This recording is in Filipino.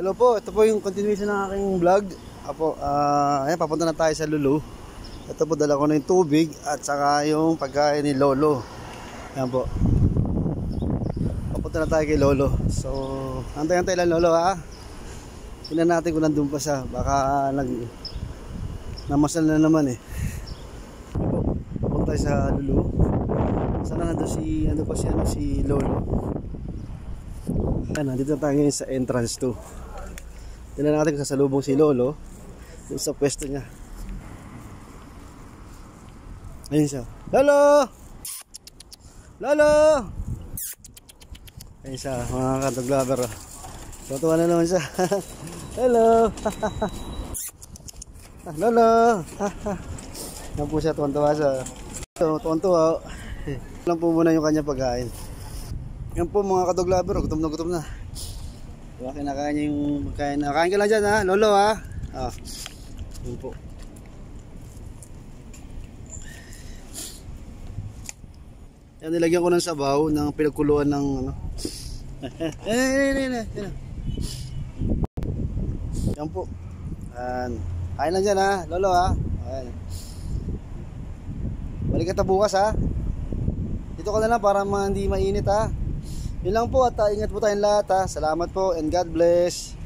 Hello po, ito po yung continuation ng aking vlog. Apo, ayan, papunta na tayo sa Lulu. Ito po, dala ko na yung tubig at saka yung pagkain ni Lolo. Ayan po. Papunta na tayo kay Lolo. So, antay-antay lang Lolo ha. Tingnan natin kung nandun pa siya. Baka namasal na naman eh. Apo, papunta tayo sa Lulu. Sana nandun si Lolo. Ayan, nandito na tayo ngayon sa entrance 2. Tingnan natin kung sasalubong si Lolo dun sa pwesto niya. Ayun siya. Lolo! Lolo! Ayun siya, mga katuglaber. Tuwa na naman siya. Hello! Lolo! Yan po siya, tuwan-tuwa siya. Tuwan-tuwa. Lang po muna yung kanya pagkain. Yan po mga katuglaber, gutom na gutom na. Diba, kinakain niya yung pagkain. Kain ka lang dyan ha, Lolo ha. Yun po. Yan, nilagyan ko ng sabaw ng pinagkuluan ng ano. Yan po. Kain lang dyan ha, Lolo ha. Ayan. Balik kita bukas ha. Dito ka na lang para hindi mainit ha. Yun lang po at ingat po tayong lahat ha. Salamat po and God bless.